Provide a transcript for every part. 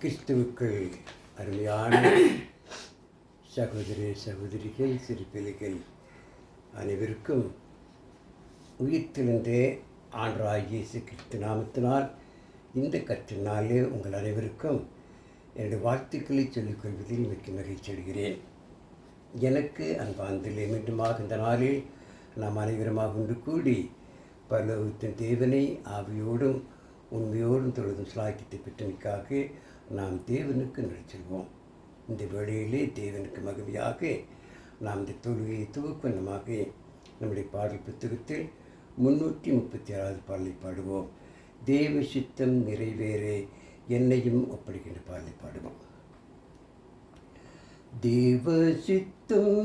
கிறிஸ்துவுக்குள் அருமையான சகோதரிகள் சிறு பிள்ளைகள் அனைவருக்கும் உயிர்த்தெழுந்த ஆண்டவராகிய இயேசு கிறிஸ்து நாமத்தினால் இந்த கற்றினாலே உங்கள் அனைவருக்கும் என்னுடைய வாழ்த்துக்களை சொல்லிக்கொள்வதில் மிக்க மகிழ்ச்சி அடைகிறேன். எனக்கு அன்பார்ந்தலே மீண்டுமாக இந்த நாளில் நாம் அனைவருமாக ஒன்று கூடி பரலோகத்தின் தேவனை ஆவியோடும் உண்மையோடும் தொழுதும் சிலாக்கியத்தை பெற்றமைக்காக நாம் தேவனுக்கு நடிச்செல்வோம். இந்த வேளையிலே தேவனுக்கு மகிமையாக நாம் இந்த தொழுகையை துவக்கமாக நம்முடைய பாடல் புத்தகத்தில் 336 பாடலை பாடுவோம். தேவ சித்தம் நிறைவேற என்னையும் ஒப்படைக்கின்ற பாடலை பாடுவோம். தேவ சித்தம்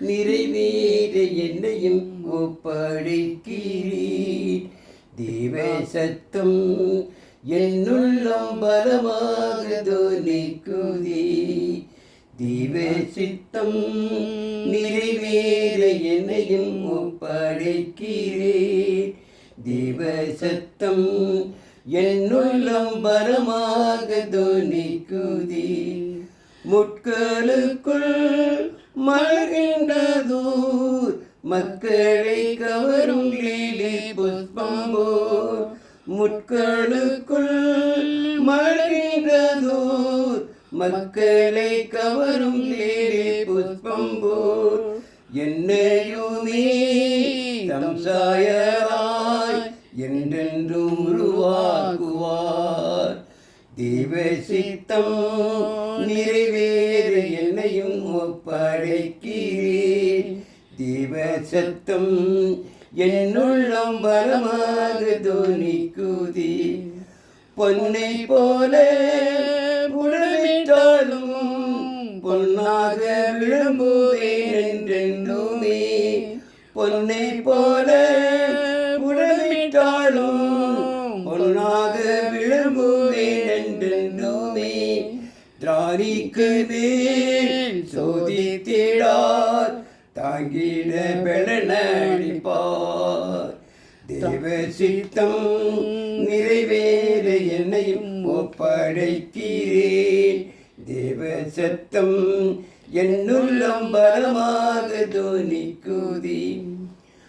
நிறைவேற என்னையும் ஒப்படைக்கிறீர். தேவ சத்தம் என்னுள்ளம் பலமாக தொனிக்குதே. தேவ சித்தம் நிறைவேற என்னையும் ஒப்படைக்கிறேன். தேவ சத்தம் என்னுள்ளம் பலமாக தொனிக்குதே. முட்களுக்குள் மகிழ்ந்ததோர் மக்களை கவரும் லீலை புஷ்பம்போர். முட்களுக்குள் மகிழ்ந்ததோர் மக்களை கவரும் லீலை புஷ்பம்போர். என்னையுமே தம் சாயலாய் என்றென்றும் உருவாக்குவார். தேவ சித்தம் நிறைவேற என்னையும் ஒப்படைக்கிறேன். தேவ சத்தம் என்னுள்ளம் பலமாக தொனிக்குதே. பொன்னை போல புடமிட்டாலும் பொன்னாக விளம்புவேன் என்றென்றுமே. பொன்னை போல புடமிட்டாலும் பொன்னாக விளம்புவேன் என்றென்றுமே. திராணிக்கு மேல் சோதித்திடார் தாங்கிட பெலனடிப்பார். தேவ சித்தம் நிறைவேற என்னையும் ஒப்படைக்கிறேன். தேவ சத்தம் என்னுள்ளம் பலமாக தொனிக்குதே.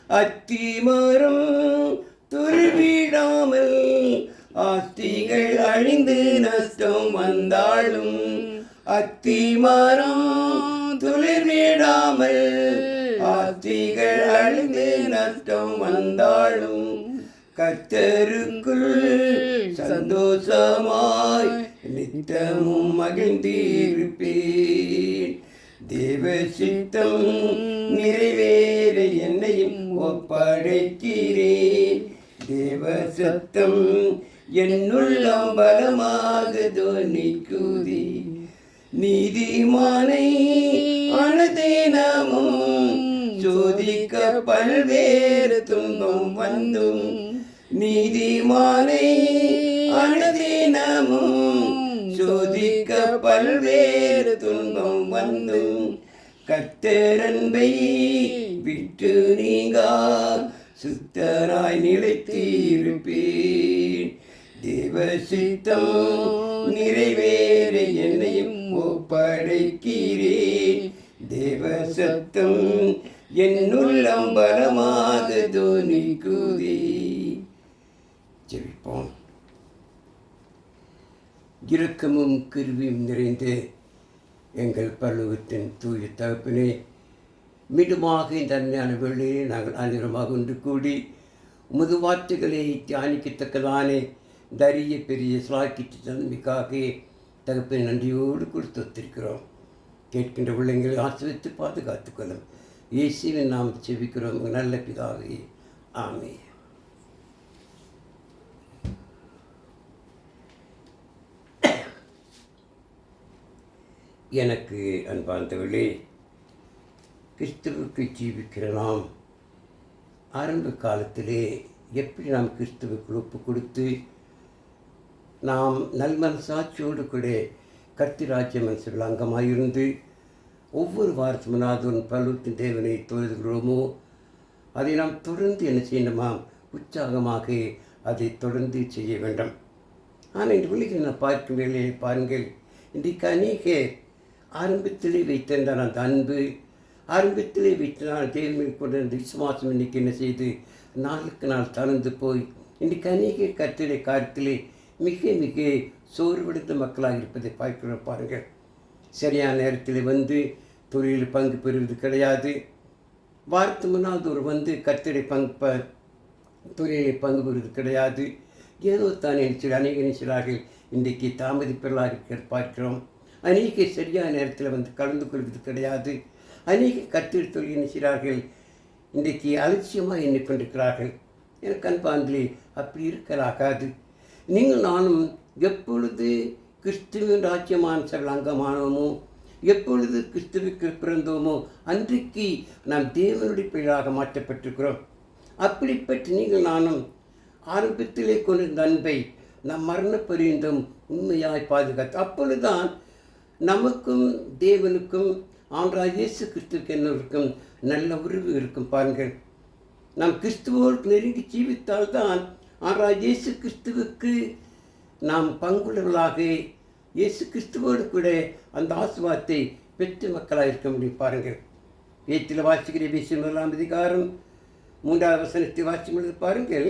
அத்திமரம் துருவிடாமல் ஆஸ்திகள் அழிந்து நஷ்டம் வந்தாலும். அத்திமரம் துளிர்விடாமல் ஆஸ்திகள் அழிந்து நஷ்டம் வந்தாலும். கர்த்தருக்குள் சந்தோஷமாய் நித்தமும் மகிழ்ந்திருப்பேன். தேவ சித்தம் நிறைவேற என்னையும் ஒப்படைக்கிறேன். தேவ சத்தம் என்னுள்ளம் பலமாக தொனிக்குதே. நீதிமானை அனுதினமும் சோதிக்க பல்வேறு துன்பம் வந்தும். நீதிமானை அனுதினமும் சோதிக்க பல்வேறு துன்பம் வந்தும். கர்த்தரன்பை விட்டு நீங்கா சுத்தராய் நிலைத்திருப்பேன். தேவ சித்தம் நிறைவேற என்னையும் ஒப்படைக்கிறேன். தேவ சத்தம் என்னுள்ளம் பலமாக தொனிக்குதே. ஜெபிப்போம். இரக்கமும் கிருபையும் நிறைந்த எங்கள் பரலோகத்தின் தூய தகப்பனே, மீண்டுமாக இந்த அருமையான வேளையை நாங்கள் அனைவருமாக ஒன்று கூடி உமது வார்த்தைகளை தியானிக்கத்தக்கதானே தரிய பெரிய சிலாக்கிட்டு தன்மைக்காக தகப்பனை நன்றியோடு கொடுத்து ஒத்திருக்கிறோம். கேட்கின்ற உள்ளங்களை ஆசிரித்து பாதுகாத்துக்கொள்ளும். இயேசுவின் நாம் செபிக்கிறோம் நல்ல பிதாவே, ஆமென். எனக்கு அன்பார்ந்தவர்களே, கிறிஸ்துவுக்கு ஜீவிக்கிற நாம் ஆரம்ப காலத்திலே எப்படி நாம் கிறிஸ்துவுக்கு ஒப்பு கொடுத்து நாம் நல்மனசாட்சியோடு கூட கர்த்தராஜ்ய மனசுகள் அங்கமாயிருந்து ஒவ்வொரு வாரத்துமனாதும் பலூத்தின் தேவனை தொழுகிறோமோ அதை நாம் தொடர்ந்து என்ன செய்யணுமா? உற்சாகமாக அதை தொடர்ந்து செய்ய வேண்டும். ஆனால் இந்த பிள்ளைகள் நான் பார்க்கும் வேலையை பாருங்கள், இன்றைக்கு அநேக ஆரம்பத்திலே வைத்திருந்தால் அந்த அன்பு, ஆரம்பத்திலே வைத்தனால் தேவன் கொண்ட அந்த விசுவாசம் இன்றைக்கி என்ன செய்து நாளுக்கு நாள் தளர்ந்து போய் இன்றைக்கு அநேக கற்றலை காலத்திலே மிக மிக சோர்வடைந்த மக்களாக இருப்பதை பார்க்கிறோம். பாருங்கள், சரியான நேரத்தில் வந்து தொழிலில் பங்கு பெறுவது கிடையாது. வாரத்து முன்னால் ஒரு வந்து கற்றலை தொழிலில் பங்கு பெறுவது கிடையாது. ஏனோ தான் அநேக நினைச்சார்கள் இன்றைக்கு தாமதிப்பவர்களாக பார்க்கிறோம். அநேக சரியான நேரத்தில் வந்து கலந்து கொள்வது கிடையாது. அநேக கற்றல் தொழில் நினைச்சார்கள் இன்றைக்கு அலட்சியமாக எண்ணிக்கொண்டிருக்கிறார்கள். எனக்கு அன்பான்களே, அப்படி இருக்கலாகாது. நீங்கள் நானும் எப்பொழுது கிறிஸ்துவின் ராஜ்யமான அங்கமானோமோ, எப்பொழுது கிறிஸ்துவுக்கு பிறந்தோமோ அன்றைக்கு நாம் தேவனுடைய பிள்ளைகளாக மாற்றப்பட்டிருக்கிறோம். அப்படிப்பட்ட நீங்கள் நானும் ஆரம்பத்திலே கொண்டிருந்த அன்பை நாம் மரண பரியந்தம் உண்மையாய் பாதுகாத்து, அப்பொழுதுதான் நமக்கும் தேவனுக்கும் ஆண்டவராகிய இயேசு கிறிஸ்துவுக்கு என்ன இருக்கும், நல்ல உறவு இருக்கும். பாருங்கள், நாம் கிறிஸ்துவோடு நெருங்கி ஜீவித்தால்தான் ஆண்டவராகிய இயேசு கிறிஸ்துவுக்கு நாம் பங்குள்ளவர்களாக இயேசு கிறிஸ்துவோடு கூட அந்த ஆசீர்வாதத்தை பெற்ற மக்களாக இருக்க முடியும். பாருங்கள், வேத்தில் வாசிக்கிற எபேசியர் 1 அதிகாரம் 3வது வசனத்தை வாசிக்கும் பொழுது பாருங்கள்,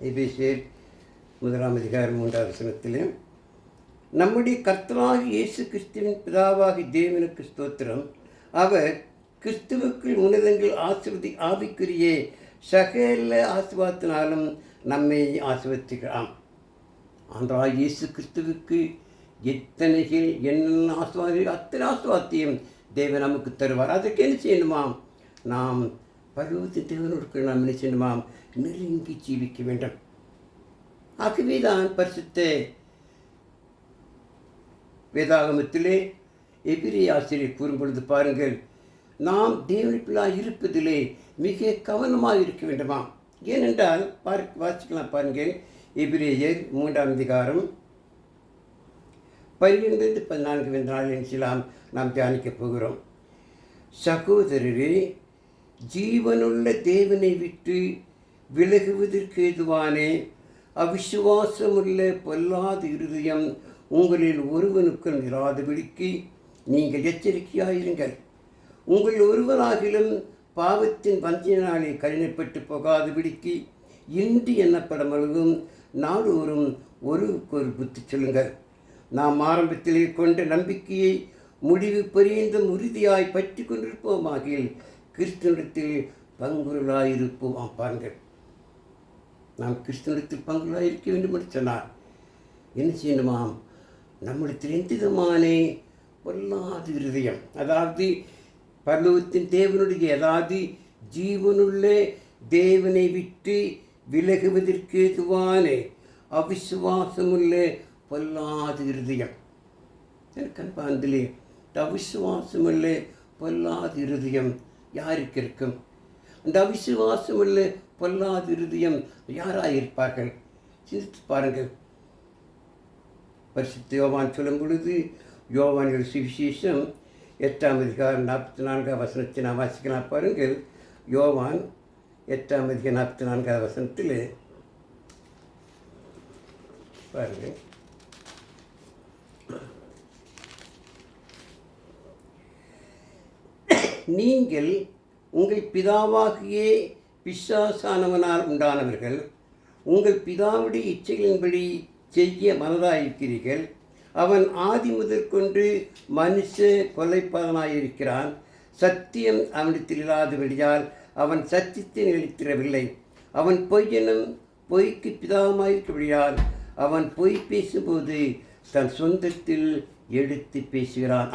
எபேசியர் 1 அதிகாரம் 3வது வசனத்திலே, நம்முடைய கர்த்தராகிய இயேசு கிறிஸ்துவின் பிதாவாகி தேவனுக்கு ஸ்தோத்திரம், அவர் கிறிஸ்துவுக்குள் உன்னதங்கள் ஆவிக்குரிய சகல ஆசீர்வாதத்தினாலும் நம்மை ஆசீர்வதிக்கிறான். ஆண்டவராகிய இயேசு கிறிஸ்துவுக்கு எத்தனைகள் என்னென்ன ஆசீர்வாதம், அத்தனை ஆசீர்வாதத்தையும் தேவன் நமக்கு தருவார். அதற்கு என்ன செய்யணுமாம், நாம் பருவத்தின் தேவனோடு நாம் என்ன செய்யணுமாம், நெருங்கி ஜீவிக்க வேண்டும். ஆகவே தான் பரிசுத்த வேதாகமத்திலே எபிரேய ஆசிரியர் கூறும் பொழுது பாருங்கள், நாம் தேவனுடைய பிள்ளையாக இருப்பதிலே மிக கவனமாக இருக்க வேண்டுமாம். ஏனென்றால் வாசிக்கலாம் பாருங்கள், எபிரேயர் 3 அதிகாரம் 12-14 நாம் தியானிக்கப் போகிறோம். சகோதரரே, ஜீவனுள்ள தேவனை விட்டு விலகுவதற்கு ஏதுவான அவிசுவாசமுள்ள பொல்லாத இருதயம் உங்களில் ஒருவனுக்கும் இராதபடிக்கு நீங்கள் எச்சரிக்கையாயிருங்கள். உங்கள் ஒருவராகிலும் பாவத்தின் வஞ்சனையினாலே கடினப்பட்டு போகாதபடிக்கு இன்று எண்ணப்படும் அளவும் நாடோறும் ஒருவருக்கொரு புத்தி சொல்லுங்கள். நாம் ஆரம்பத்திலே கொண்ட நம்பிக்கையை முடிவு பரியந்தம் உறுதியாய் பற்றி கொண்டிருப்போமாகில் கிறிஸ்துவனிடத்தில் பங்குகளாயிருப்போம். பாருங்கள், நாம் கிறிஸ்துவனிடத்தில் பங்குகளாக இருக்க வேண்டும் என்று சொன்னார். என்ன செய்யணுமாம், நம்மிடத்தில் எந்த விதமான பொல்லாத இருதயம், அதாவது பரலோகத்தின் தேவனுடைய, அதாவது ஜீவனுள்ள தேவனை விட்டு விலகுவதற்கு ஏதுவான அவிசுவாசமுள்ள பொல்லாத இருதயம். எனக்கு அன்பாந்திலே, அவிசுவாசமுள்ள பொல்லாத இருதயம் யாருக்கு இருக்கும்? அந்த அவிசுவாசமுள்ள பொல்லாத இருதயம் யாராயிருப்பார்கள்? சிந்தித்து பாருங்கள். பரிசுத்த யோவான் சொல்லும் பொழுது, யோவான் சுவிசேஷம் 8 அதிகாரம் 44 வசனத்தை நாம் வாசிக்கலாம். பாருங்கள், யோவான் 8 அதிகாரம் 44 வசனத்தில் பாருங்கள், நீங்கள் உங்கள் பிதாவாகிய பிசாசானவனால் உண்டானவர்கள், உங்கள் பிதாவுடைய இச்சைகளின்படி செய்ய மனதாயிருக்கிறீர்கள். அவன் ஆதி முதற்கொண்டு மனுஷ கொலைப்பாதனாயிருக்கிறான். சத்தியம் அவனிடத்தில் இல்லாதபடியால் அவன் சத்தியத்தை நிலைத்திரவில்லை. அவன் பொய்யனும் பொய்க்கு பிதாவுமாயிருக்கிறபடியால் அவன் பொய் பேசும்போது தன் சொந்தத்தில் எடுத்து பேசுகிறான்.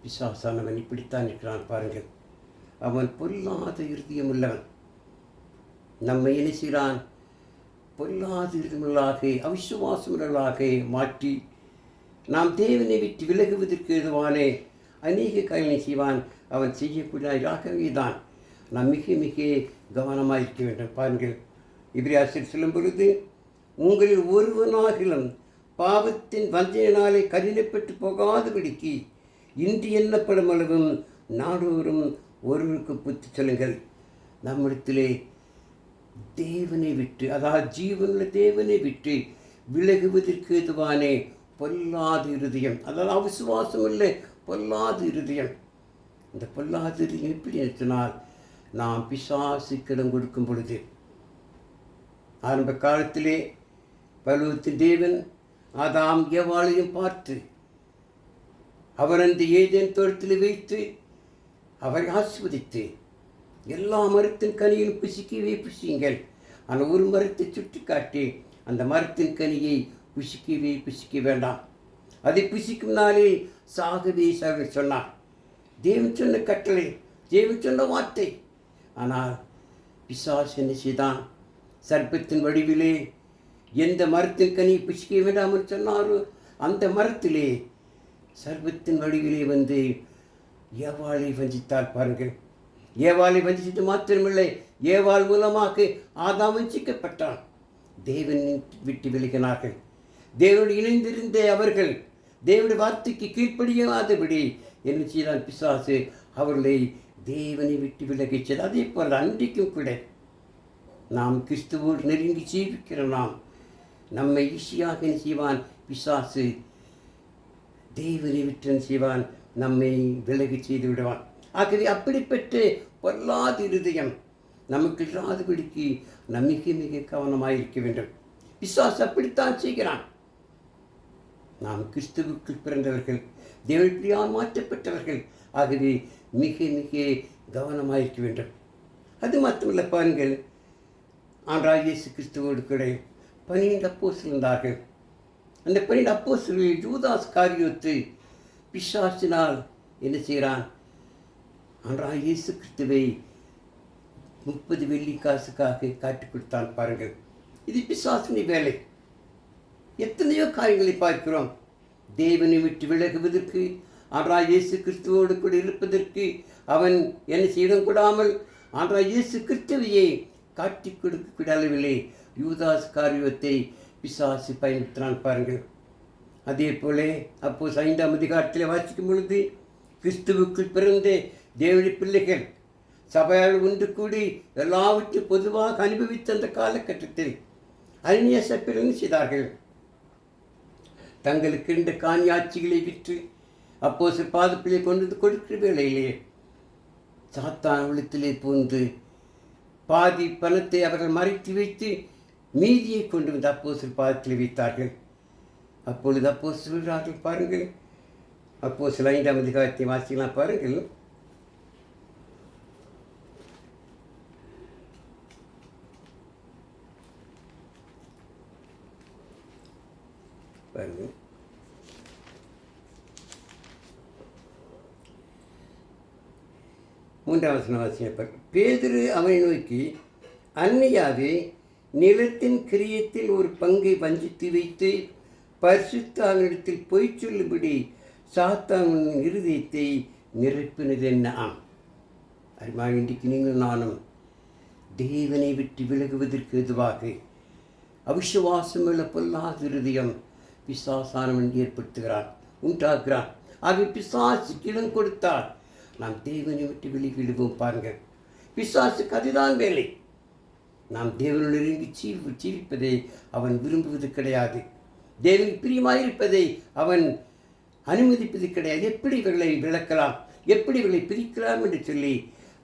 பிசாசானவன் இப்படித்தான் இருக்கிறான். பாருங்கள், அவன் பொல்லாத இருதயம் உள்ளவன். நம்மை என்ன செய்கிறான்? பொல்லாத இருதயமுள்ளவர்களாக, அவிசுவாசமுள்ளவர்களாக மாற்றி நாம் தேவனை விட்டு விலகுவதற்கு ஏதுவான அநேக காரியங்களை செய்வான். அவன் செய்யக்கூடியதாகவே தான் நாம் மிக மிக கவனமாக இருக்க வேண்டும். பாருங்கள், எபிரேயர் சொல்லும் பொழுது, உங்களில் ஒருவனாகிலும் பாவத்தின் வஞ்சனையினாலே கடினப்பட்டு போகாதபடிக்கு இன்று எண்ணப்படும் அளவும் நாடோறும் ஒருவருக்கு புத்தி சொல்லுங்கள். நம்மிடத்திலே தேவனை விட்டு, அதாவது ஜீவனுள்ள தேவனை விட்டு விலகுவதற்கு எதுவானே பொல்லாத இருதயம், அதாவது அவிசுவாசம் இல்லை, பொல்லாத இருதயம். இந்த பொல்லாத இருதயம் எப்படி சொன்னால், நாம் பிசாசுக்கு இடம் கொடுக்கும் பொழுது, ஆரம்ப காலத்திலே பரலோகத்தின் தேவன் ஆதாம் ஏவாளையும் பார்த்து அவர் அந்த ஏதேன் தோட்டத்தில் வைத்து அவரை ஆஸ்வதித்து, எல்லா மரத்தின் கனியும் புசிக்கவே புசியுங்கள், ஆனால் ஒரு மரத்தை சுட்டி காட்டி அந்த மரத்தின் கனியை புசிக்க வேண்டாம், அதை புசிக்கும் நாளில் சாகவே சாக சொன்னார். தேவன் சொன்ன கட்டளை, தேவன் சொன்ன வார்த்தை. ஆனால் பிசாசு என்ன செய்தான்? சர்ப்பத்தின் வடிவிலே எந்த மரத்தின் கனி புசிக்க வேண்டாம் என்று சொன்னாரோ அந்த மரத்திலே சர்ப்பத்தின் வடிவிலே வந்து ஏவாளை வஞ்சித்தால் பாருங்கள். ஏவாளை வஞ்சித்து மாத்திரமில்லை, ஏவாள் மூலமாக ஆதாம் வஞ்சிக்கப்பட்டான். தேவனை விட்டு விலகினார்கள். தேவனோடு இணைந்திருந்த அவர்கள் தேவனுடைய வார்த்தைக்கு கீழ்ப்படியாதபடி என்ன செய்தான் பிசாசு? அவர்களை தேவனை விட்டு விலகிச்சது. அதே போல் அன்றைக்கும் கூட நாம் கிறிஸ்துவோடு நெருங்கி ஜீவிக்கிற நம்மை ஈஸியாக என்ன செய்வான்? பிசாசு தேவனை விட்டு செய்வான், நம்மை விலகி செய்து விடுவான். ஆகவே அப்படிப்பட்ட பொல்லாத இருதயம் நமக்கு இல்லாதபடிக்கு நம் மிக மிக கவனமாக இருக்க வேண்டும். பிசாசு அப்படித்தான் செய்கிறான். நாம் கிறிஸ்துவுக்கு பிறந்தவர்கள், தேவனுக்குள்ளால் மாற்றப்பட்டவர்கள். ஆகவே மிக மிக கவனமாக இருக்க வேண்டும். அது மட்டுமல்ல, பாருங்கள், ஆண்டவராகிய இயேசு கிறிஸ்துவோடு கூட 12 அப்போஸ்தலர்கள் இருந்தார்கள். அந்த 12 அப்போஸ்தலர்களில் யூதாஸ் காரியோத்து பிசாசினால் என்ன செய்கிறான்? ஆண்டவராகிய இயேசு கிறிஸ்துவை 30 வெள்ளிக்காசுக்காக காட்டிக் கொடுத்தான். பாருங்கள், இது பிசாசினுடைய வேலை. எத்தனையோ காரியங்களை பார்க்கிறோம். தேவனை விட்டு விலகுவதற்கு, ஆண்டவராகிய இயேசு கிறிஸ்துவோடு கூட இருப்பதற்கு அவன் என்ன செய்யவும் கூடாமல் ஆண்டவராகிய இயேசு கிறிஸ்துவையை காட்டிக் கொடுக்க அளவில்லை யூதாஸ் காரியத்தை பிசாசு பயன்படுத்தினான். பாருங்கள், அதே போல அப்போ 5ஆம் அதிகாரத்தில் வாசிக்கும் பொழுது, கிறிஸ்துவுக்குள் பிறந்த தேவனுடைய பிள்ளைகள் சபையால் ஒன்று கூடி எல்லாவற்றையும் பொதுவாக அனுபவித்த அந்த காலகட்டத்தில் அந்நிய செய்தார்கள். தங்களுக்கு இருந்த காணியாட்சிகளை விற்று அப்போ பாதப்பிள்ளை கொண்டு கொடுக்கிற வேளையிலே சாத்தான் உள்ளத்திலே புகுந்து பாதி பணத்தை அவர்கள் மறைத்து வைத்து மீதியை கொண்டு வந்து அப்போஸ்தலர் பாதத்தில் வைத்தார்கள். அப்பொழுது அப்போஸ்தலர் சொல்கிறார்கள், பாருங்கள், அப்போஸ்தலர் 5ஆம் அதிகாரத்தை வாசிக்கலாம். பாருங்கள், பாருங்கள், 3ஆம் வசனம் வாசிப்பார். பேதுரு அவனை நோக்கி, அன்னியாவே, நிலத்தின் கிரியத்தில் ஒரு பங்கை வஞ்சித்து வைத்து பரிசுத்த அவனிடத்தில் பொய் சொல்லும்படி சாத்தான் இருதயத்தை நிரப்பினது என்ன? அருமா, இன்றைக்கு நீங்கள் நானும் தேவனை விட்டு விலகுவதற்கு எதுவாக அவிசுவாசமுள்ள பொல்லாத இருதயம் பிசாசானவன் ஏற்படுத்துகிறான், உண்டாக்குகிறான். ஆக பிசாசுக்கு இடம் கொடுத்தால் நாம் தேவனை விட்டு விலகி விடுவோம். பாருங்கள், பிசாசுக்கு அதுதான் வேலை. நாம் தேவனுடன் நெருங்கி ஜீவிப்பதை அவன் விரும்புவது கிடையாது. தேவனுக்கு பிரியமாயிருப்பதை அவன் அனுமதிப்பது கிடையாது. எப்படி இவர்களை விளக்கலாம், எப்படி இவர்களை பிரிக்கலாம் என்று சொல்லி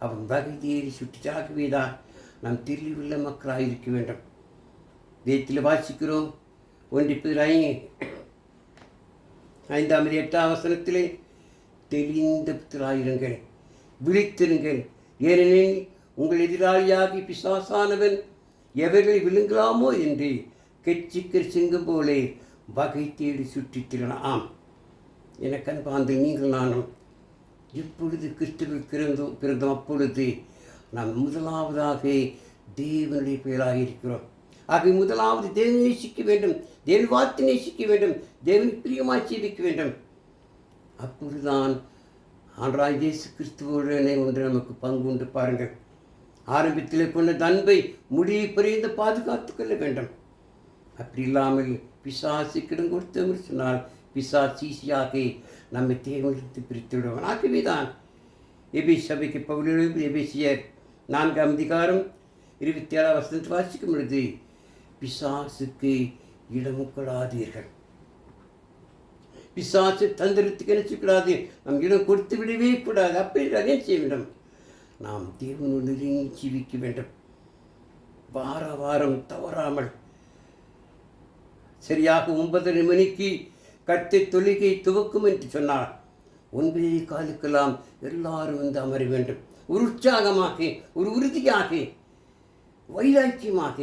அவன் வகை தேடி சுற்றிச்சாகவே தான் நாம் தெளிவுள்ள மக்களாக இருக்க வேண்டும். வேதத்தில் வாசிக்கிறோம், 1 Peter 5:8 வசனத்திலே, தெளிந்த புத்திராயிருங்கள், விழித்திருங்கள், ஏனெனில் உங்கள் எதிராளியாகி பிசாசானவன் எவர்களை விழுங்கலாமோ என்று கெச்சிக்கிற சிங்கம் போலே வகை தேடி சுற்றித்திறன. ஆம், எனக்கு அன்பார்ந்த நீங்கள் நானும் எப்பொழுது கிறிஸ்துவில் பிறந்தோம் அப்பொழுது நாம் முதலாவதாக தேவனுடைய பெயராக இருக்கிறோம். ஆக முதலாவது தேவனை நேசிக்க வேண்டும், தேவன் வார்த்தை நேசிக்க வேண்டும், தேவனுக்கு பிரியமாய் ஜீவிக்க வேண்டும். அப்பொழுதுதான் ஆண்டவராகிய இயேசு கிறிஸ்துவோடு ஒன்று நமக்கு பங்கு உண்டு. பாருங்கள், ஆரம்பத்திலே கொண்ட அன்பை முடிவை புரிந்து பாதுகாத்து கொள்ள வேண்டும். அப்படி இல்லாமல் பிசாசுக்கிடம் கொடுத்தோம் சொன்னால் பிசாசீசியாக நம்மை தேவனிடத்து பிரித்து விடுவான். ஆகவே தான் எபேசிய சபைக்கு பவுல் எழுதி எபேசியர் 4ஆம் அதிகாரம் 27ஆம் வசனத்தை வாசிக்கும் பொழுது, பிசாசுக்கு இடம் கொடாதீர்கள். பிசாசு தந்திரத்துக்கு என்ன செய்யக்கூடாது? நம் இடம் கொடுத்து விடவே கூடாது. அப்படி என்ன செய்ய வேண்டும்? நாம் தேவனோடு ஜீவிக்க வேண்டும். வாரம் தவறாமல் சரியாக 9:30 மணிக்கு கர்த்தர் தொழுகை துவக்கும் என்று சொன்னார். 9:15 எல்லாரும் வந்து அமர வேண்டும். ஒரு உற்சாகமாக, ஒரு உறுதியாக, வைராக்கியமாக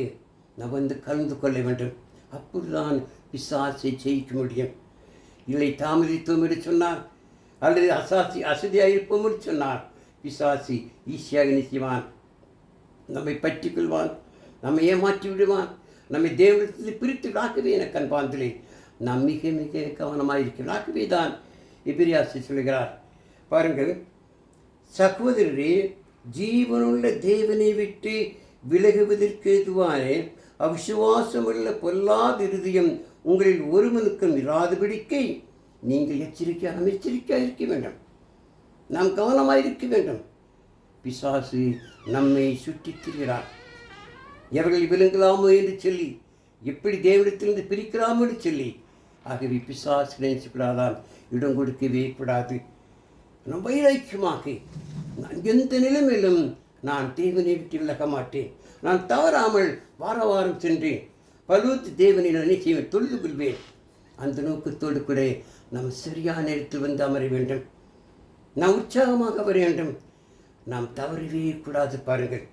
நாம் வந்து கலந்து கொள்ள வேண்டும். அப்பொழுதுதான் பிசாசை ஜெயிக்க முடியும். இல்லை தாமதித்தோம் என்று சொன்னார், அல்லது அசதியாக இருப்போம் என்று சொன்னார், பிசாசி ஈஸியாக நிச்சயவான், நம்மை பற்றி கொள்வான், நம்மை ஏமாற்றி விடுவான், நம்மை தேவனிடத்தில் பிரித்து விடாக்கவே. எனக்கு அன்பாந்திலே நாம் மிக மிக கவனமாக இருக்கிறாக்கவே தான் எபிரியாசி சொல்கிறார். பாருங்கள் சகோதரரே, ஜீவனுள்ள தேவனை விட்டு விலகுவதற்கு எதுவான அவிசுவாசமுள்ள பொல்லாத இருதயம் உங்களில் ஒருவனுக்கும் இராதபடிக்கு நீங்கள் எச்சரிக்கையாக இருக்க வேண்டும். நாம் கவனமாக இருக்க வேண்டும். பிசாசு நம்மை சுற்றித் திரிகிறார். எவர்கள் விழுங்கலாமோ என்று சொல்லி, எப்படி தேவனிடத்திலிருந்து பிரிக்கலாமோ என்று சொல்லி. ஆகவே பிசாசு நினைச்சுக்கூடாதான், இடம் கொடுக்கவே கூடாது. நான் வைராக்கியமாக, நான் எந்த நிலைமையிலும் நான் தேவனை விட்டு விலக மாட்டேன். நான் தவறாமல் வாரம் சென்று பழுத்து தேவனை நினைச்சு தொழுது கொள்வேன். அந்த நோக்கத்தோடு கூட நாம் சரியான நேரத்தில் வந்து அமர வேண்டும். நாம் உற்சாகமாக வர வேண்டும். நாம் தவறவே கூடாது. பாருங்கள்,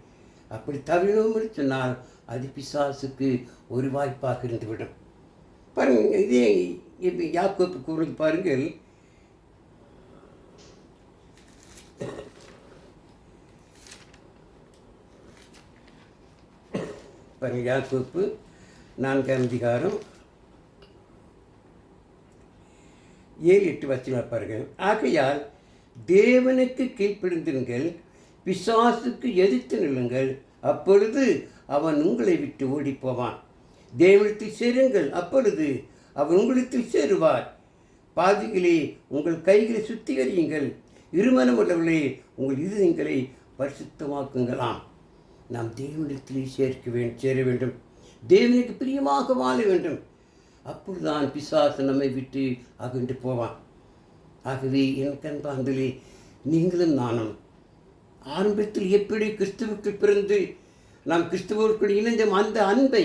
அப்படி தவறினோம் என்று சொன்னால் அது பிசாசுக்கு ஒரு வாய்ப்பாக இருந்துவிடும். பாருங்கள், இதே யாக்கோப்பு கூறுவது பாருங்கள். பாருங்கள், யாக்கோப்பு 4ஆம் அதிகாரம் 7-8 வசனங்கள் பாருங்கள். ஆகையால் தேவனுக்கு கீழ்ப்படிந்திருங்கள், பிசாசுக்கு எதிர்த்து நில்லுங்கள், அப்பொழுது அவன் உங்களை விட்டு ஓடிப்போவான். தேவனிடத்தில் சேருங்கள், அப்பொழுது அவன் உங்களிடத்தில் சேருவார். பாதிகளே, உங்கள் கைகளை சுத்திகரியுங்கள், இருமனம் உள்ளவர்களே உங்கள் இதயங்களை பரிசுத்தமாக்குங்களாம். நாம் தேவனிடத்தில் சேர வேண்டும். தேவனுக்கு பிரியமாக வாழ வேண்டும். அப்பொழுதுதான் பிசாசு நம்மை விட்டு அகன்று போவான். ஆகவே என் கண்பாந்திலே நீங்களும் நானும் ஆரம்பத்தில் எப்படி கிறிஸ்துவுக்கு பிறந்து நாம் கிறிஸ்துவர்கள் இணைந்த அந்த அன்பை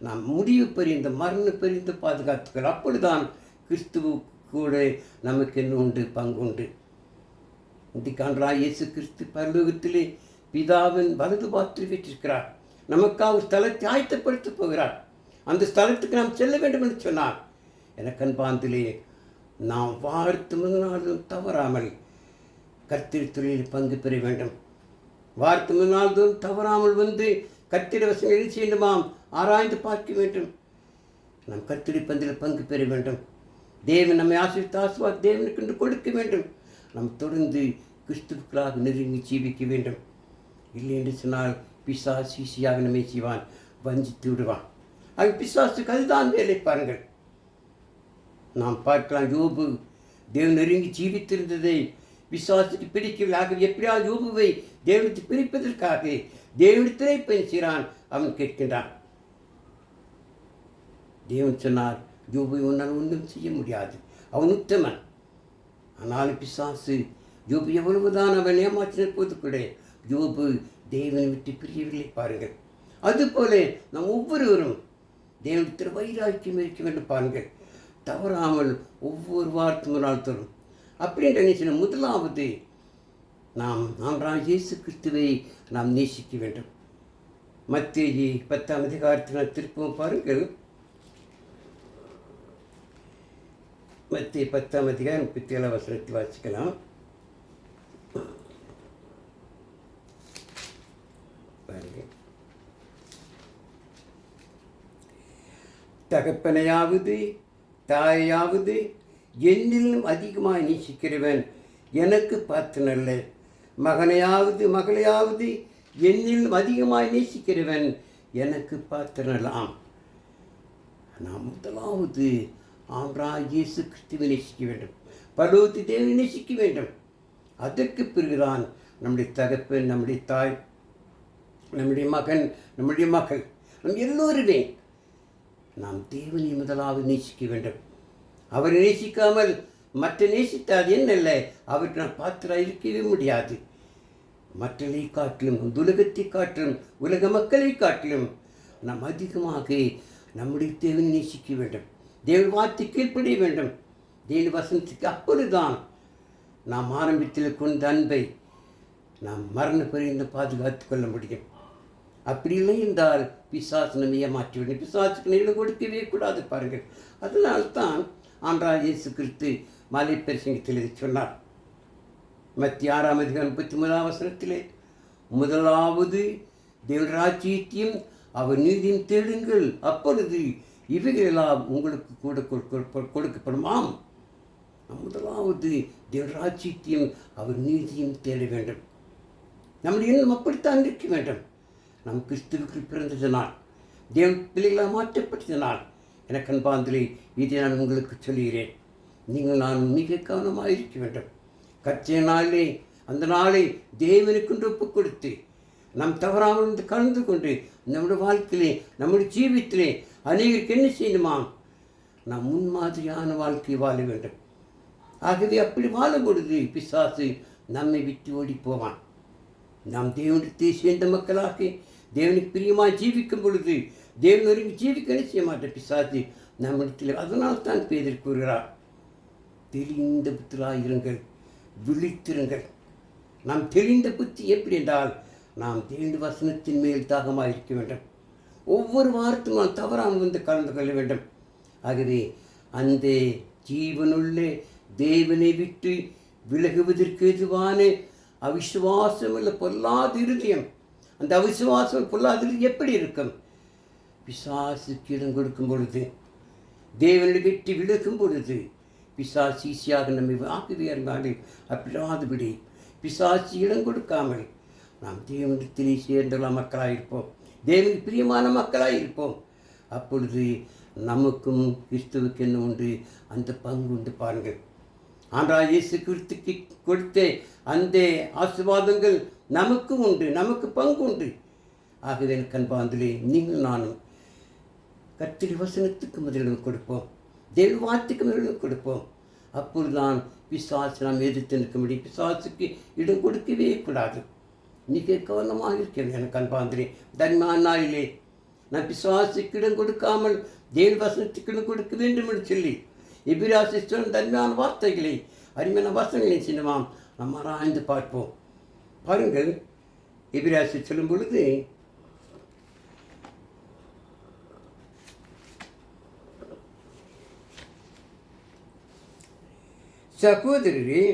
நாம் முடிவு பெறிந்த மரண பெறிந்து பாதுகாத்துக்கள். அப்பொழுதுதான் கிறிஸ்துவ கூட நமக்கு என்ன உண்டு, பங்குண்டு. இன்றைக்கான இயேசு கிறிஸ்து பரலோகத்திலே பிதாவின் வலது பாத்தில் வீற்றிருக்கிறார். நமக்காக ஒரு ஸ்தலத்தை ஆயத்தப்படுத்த போகிறார். அந்த ஸ்தலத்துக்கு நாம் செல்ல வேண்டும் என்று சொன்னார். எனக்கு அன்பாந்திலே நாம் வாரத்து முன்னாலும் தவறாமல் கர்த்தர் தொழிலில் பங்கு பெற வேண்டும். வாரத்து முன்னாலும் தவறாமல் வந்து கர்த்தர் வசனம் எழுதி செய்யணுமாம் ஆராய்ந்து பார்க்க வேண்டும். நாம் கர்த்தர் பந்தில் பங்கு பெற வேண்டும். தேவன் நம்மை ஆசீர்வாத தேவனுக்கு கொடுக்க வேண்டும். நாம் தொடர்ந்து கிறிஸ்துவுக்களாக நெருங்கி ஜீவிக்க வேண்டும். இல்லை என்று சொன்னால் பிசாசு ஈஸியாக நம்மை செய்வான், வஞ்சித்து விடுவான். ஆக பிசாசுக்கு அதுதான் வேலை. பாருங்கள், நாம் பார்க்கலாம், யோபு தேவன் நெருங்கி ஜீவித்திருந்ததை பிசாசுக்கு பிடிக்கவில்லை. ஆக எப்படியாவது யோபுவை தேவனுக்கு பிரிப்பதற்காக தேவனிடத்திலே பேசுகிறான். அவன் கேட்கின்றான். தேவன் சொன்னார், யோபை ஒன்றால் ஒன்றும் செய்ய முடியாது, அவன் உத்தமன். ஆனாலும் பிசாசு யோபு எவ்வளவுதான் அவன் ஏமாற்றின போது கூட யோபு தேவனை விட்டு பிரியவில்லை. பாருங்கள், அதுபோல நாம் ஒவ்வொருவரும் தேவனிடத்தில் வைராக்கியம் இருக்க வேண்டும். பாருங்கள், தவறாமல் ஒவ்வொரு வாரத்தும் ஒரு நாள் தரும். அப்படின்ற நினைச்சு முதலாவது நாம் இயேசு கிறிஸ்துவை நாம் நேசிக்க வேண்டும். மத்தேயு 10ஆம் அதிகாரத்தில் திருப்பவும் பாருங்கள். மத்தேயு 10ஆம் அதிகாரம் 37ஆம் வசனத்தை வாசிக்கலாம். தகப்பனையாவது தாயாவது என்னிலும் அதிகமாக நேசிக்கிறவன் எனக்கு பாத்திரனல்ல. மகனையாவது மகளையாவது என்னிலும் அதிகமாக நேசிக்கிறவன் எனக்கு பாத்திரனலாம். நாம் முதலாவது இயேசு கிறிஸ்துவை நேசிக்க வேண்டும். பரலோகத்து தேவனை நேசிக்க வேண்டும். அதற்கு பிறகுதான் நம்முடைய தகப்பன், நம்முடைய தாய், நம்முடைய மகன், நம்முடைய மகள், நம் எல்லோருமே நாம் தேவனை முதலாவது நேசிக்க வேண்டும். அவரை நேசிக்காமல் மற்ற நேசித்தால் என்னல்ல, அவருக்கு நாம் பாத்திரம் இருக்கவே முடியாது. மற்றதை காட்டிலும், உலகத்தை காட்டிலும், உலக மக்களை காட்டிலும் நாம் அதிகமாக நம்முடைய தேவனை நேசிக்க வேண்டும். தேவன் வார்த்தை கீழ்ப்படிய வேண்டும். தேவ வசனத்துக்கு அப்பொழுதுதான் நாம் ஆரம்பத்தில் கொண்ட அன்பை நாம் மரண பரிந்து பாதுகாத்து கொள்ள முடியும். அப்படி இல்லை என்றால் பிசாசு நம்ம ஏமாற்றிவிடும். பிசாசுக்கு நிலம் கொடுக்கவே கூடாது பாருங்கள். அதனால்தான் ஆண்டவர் இயேசு கிறிஸ்து மலை பிரசங்கத்தில் இதை சொன்னார். மத்திய 6:33 முதலாவது தேவன் ராஜ்யத்தையும் அவர் நீதியும் தேடுங்கள், அப்பொழுது இவைகளெல்லாம் உங்களுக்கு கூட கொடுக்கப்படுமாம். முதலாவது தேவன் ராஜ்யத்தையும் அவர் நீதியும் தேட வேண்டும். நம்முடைய எண்ணம் அப்படித்தான் இருக்க வேண்டும். நம் கிறிஸ்துவுக்கு பிறந்ததனால், தேவன் பிள்ளைகளாக மாற்றப்பட்டதனால், எனக்கு அன்பாந்தலே இதை நான் உங்களுக்கு சொல்கிறேன். நீங்கள் நான் மிக கவனமாக இருக்க வேண்டும். கற்ற நாளிலே அந்த நாளை தேவனுக்கு ஒப்புக் கொடுத்து நாம் தவறாமல் வந்து கலந்து கொண்டு நம்முடைய வாழ்க்கையிலே, நம்முடைய ஜீவித்திலே அநேகருக்கு என்ன செய்யணுமாம்? நாம் முன்மாதிரியான வாழ்க்கை வாழ வேண்டும். ஆகவே அப்படி வாழும் பொழுது பிசாசு நம்மை விட்டு ஓடி போவான். நாம் தேவனுக்கு சேர்ந்த மக்களாக தேவனுக்கு பிரியமாக ஜீவிக்கும் பொழுது தேவன் வரைக்கும் ஜீவிக்க செய்ய மாட்டேன் பிசாசு நம்மிடத்தில். அதனால் தான் பேதர் கூறுகிறார், தெளிந்த புத்திராயிருங்கள், விழித்திருங்கள். நாம் தெளிந்த புத்தி எப்படி என்றால், நாம் தேவனுடைய வசனத்தின் மேல் தாகமாக இருக்க வேண்டும். ஒவ்வொரு வாரத்தும் நாம் தவறாமல் வந்து கலந்து கொள்ள வேண்டும். ஆகவே அந்த ஜீவனுள்ள தேவனை விட்டு விலகுவதற்கு எதுவான அவிசுவாசம் இல்லை பொல்லாத இருதயம், அந்த அவிசுவாசம் பொல்லாத எப்படி இருக்கும்? பிசாசுக்கு இடம் கொடுக்கும் பொழுது, தேவனை விட்டு விலகும் பொழுது பிசாசு ஈஸியாக நம்மை ஆக்குவியார்கள். அப்படியாதபடி பிசாசு இடம் கொடுக்காமல் நாம் தேவனிடத்திலே சேர்ந்துள்ள மக்களாக இருப்போம், தேவனுக்கு பிரியமான மக்களாக இருப்போம். அப்பொழுது நமக்கும் கிறிஸ்துவுக்கு என்ன உண்டு? அந்த பங்கு உண்டு பாருங்கள். ஆண்டவர் இயேசு கிறிஸ்துக்கு கொடுத்த அந்த ஆசீர்வாதங்கள் நமக்கும் உண்டு, நமக்கு பங்கு உண்டு. ஆகவே கண்பாந்திலே நீங்கள் நானும் கர்த்தருடைய வசனத்துக்கு முதலிடம் கொடுப்போம், தேவ வார்த்தைக்கு முதலிடம் கொடுப்போம். அப்பொழுதுதான் பிசாசு நாம் எதிர்த்து நிற்க முடியும். பிசாசுக்கு இடம் கொடுக்கவே கூடாது. மிக கவனமாக இருக்கிறது எனக்கு அன்பாந்திரே. தன்மான நாளிலே நான் பிசாசுக்கு இடம் கொடுக்காமல் தேவ வசனத்துக்கு இடம் கொடுக்க வேண்டும் என்று சொல்லி எபிராசிஸ்வரன் தன்மையான வார்த்தைகளை, அருமையான வசனங்களை சின்னமாம் நம்ம ஆராய்ந்து பார்ப்போம். பாருங்கள், எபிராசி சொல்லும் பொழுது சகோதரரே,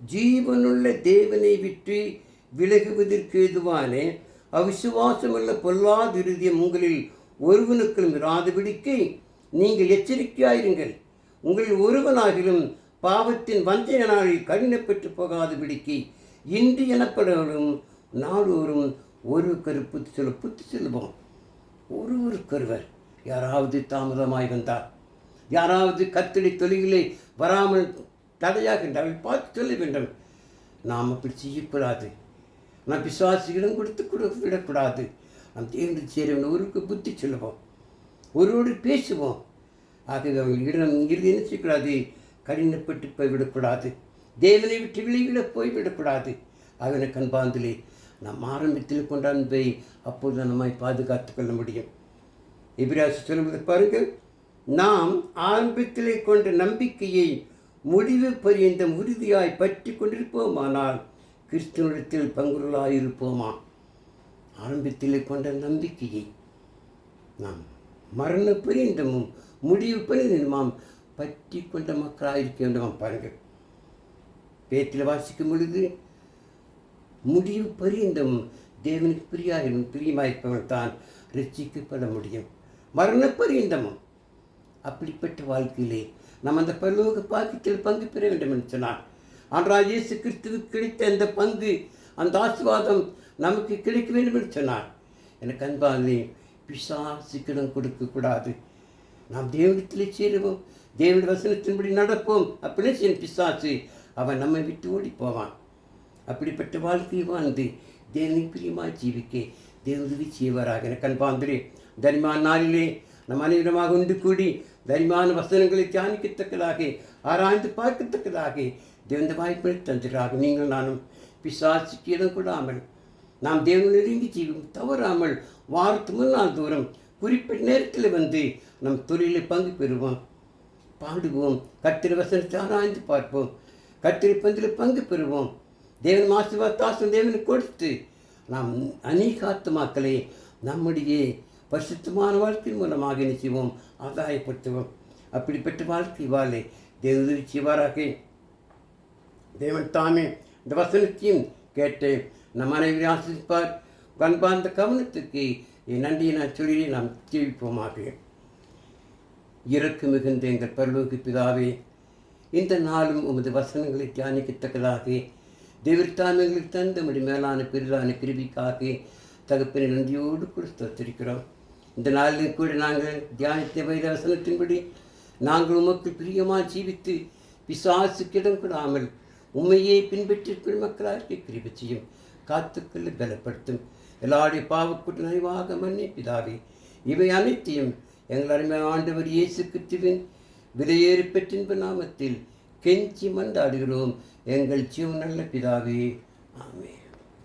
ஜீவனுள்ள தேவனை விட்டு விலகுவதற்கு எதுவான அவிசுவாசமுள்ள பொல்லாத இருதயம் உங்களில் ஒருவனுக்கும் இராதபடிக்கு நீங்கள் எச்சரிக்கையாயிருங்கள். உங்களில் ஒருவனாகிலும் பாவத்தின் வஞ்சக நாளில் கடினப்பட்டு போகாதபடிக்கு இன்று எனப்படவும் நாடோறும் ஒரு புத்தி செல்வோம். ஒருவருக்கொருவர் யாராவது தாமதமாய் வந்தார், யாராவது கர்த்தருடைய தொழிலை வராமல் தடையாகின்றால் பார்த்து சொல்ல வேண்டும். நாம் அப்படி செய்யக்கூடாது. நாம் பிசாசியிடம் கொடுத்து விடக்கூடாது. நாம் தேர்ந்து சேரவன் ஒருக்கு புத்தி சொல்லுவோம், ஒருவரோடு பேசுவோம். ஆகவே அவர்களிடம் இறுதி என்ன செய்யக்கூடாது? கடினப்பட்டு போய்விடக்கூடாது, தேவனை விட்டு விளைவிட போய்விடக்கூடாது. ஆகவே கண்பாந்திலே நாம் ஆரம்பத்தில் கொண்ட அன்பை அப்போது நம்மை பாதுகாத்து கொள்ள முடியும். எபிராசி சொல்லுவது பாருங்கள், நாம் ஆரம்பத்திலே கொண்ட நம்பிக்கையை முடிவு பரியந்த உறுதியாய் பற்றி கொண்டிருப்போமானால் கிறிஸ்துவனிடத்தில் பங்குள்ளாயிருப்போமா? ஆரம்பத்திலே கொண்ட நம்பிக்கையை நாம் மரண பரியந்தமும் முடிவு பரியந்தமாம் பற்றி கொண்ட மக்களாக இருக்க வேண்டுமா? பாருங்கள், பேத்தில் வாசிக்கும் பொழுது முடிவு பரியந்தம் தேவனுக்கு பிரியமாயிருப்பவன் தான் ரட்சிக்கப்பட முடியும். மரண பரியந்தமும் அப்படிப்பட்ட வாழ்க்கையிலே நாம் அந்த பரலோக பாக்கியத்தில் பங்கு பெற வேண்டும் என்று சொன்னார். ஆண்டவர் இயேசு கிறிஸ்துவுக்கு கிடைத்த அந்த பங்கு, அந்த ஆசீர்வாதம் நமக்கு கிடைக்க வேண்டும் என்று சொன்னார். எனக்கு அன்பாலே பிசாசுக்கிடம் கொடுக்கக்கூடாது. நாம் தேவனிடத்திலே சேருவோம், தேவனுடைய வசனத்தின்படி நடப்போம். அப்படியே செய்யும் பிசாசு அவன் நம்மை விட்டு ஓடி போவான். அப்படிப்பட்ட வாழ்க்கையை வாழ்ந்து தேவனை பிரியமாக ஜீவிக்க தேவன் உதவி செய்வாராக. எனக்கு அன்பாந்தரே, தனிமான நாளிலே நம் அனைவருமாக ஒன்று கூடி தனிமான வசனங்களை தியானிக்கத்தக்கதாக, ஆராய்ந்து பார்க்கத்தக்கதாக தேவந்த வாய்ப்பை தந்திராக. நீங்கள் நானும் பிசாசுக்கு இடம் கொடாமல் நாம் தேவன் நெருங்கி செய்வோம், தவறாமல் வாரத்து முன்னாள் தூரம் குறிப்பிட்ட நேரத்தில் வந்து நம் தொழிலை பங்கு பெறுவோம், பாடுவோம், கர்த்தர் வசனத்தை ஆராய்ந்து பார்ப்போம், கர்த்தர் பந்தில் பங்கு பெறுவோம். தேவன் ஆசீர்வாதம் தேவனுக்கு கொடுத்து நாம் அநேக ஆத்துமாக்களை நம்முடைய பரிசுத்தமான வாழ்க்கை மூலமாக நிச்சயவோம், ஆதாயப்படுத்துவோம். அப்படிப்பட்ட வாழ்க்கை வாழ தேவன் உதவி செய்வாராக. தேவன் தாமே இந்த வசனத்தையும் கேட்டு நம் அனைவரையும் ஆசிரிப்பார். அன்பார்ந்த கவனத்துக்கு என் நன்றியை நான் சொல்லி நாம் ஜீவிப்போமாக. இறக்கு மிகுந்த எங்கள் பரலோக பிதாவே, இந்த நாளும் உமது வசனங்களை தியானிக்கத்தக்கதாக தேவர்தாம் எங்களுக்கு தந்தபடி மேலான பெரிதான கிருபிக்காக தகப்பனை நன்றியோடு கூட ஸ்தோத்திரிக்கிறோம். இந்த நாளில் கூட நாங்கள் தியானித்த வேத வசனத்தின்படி நாங்கள் உமக்கு பிரியமாக ஜீவித்து பிசாசுக்கிடம் கொடாமல் உண்மையை பின்பற்றிற்குள் மக்களாக கிருபை செய்யும், காத்துக்கொள்ள பலப்படுத்தும். எல்லாருடைய பாவக்குற்ற நிறைவாக மன்னி பிதாவே, இவை அனைத்தையும் எங்கள் அருமையான ஆண்டவர் இயேசு கிறிஸ்துவின் விலையேறி பெற்றின்ப நாமத்தில் கெஞ்சி மன்றாடுகிறோம் எங்கள் ஜீவன் நல்ல பிதாவே. ஆமென்.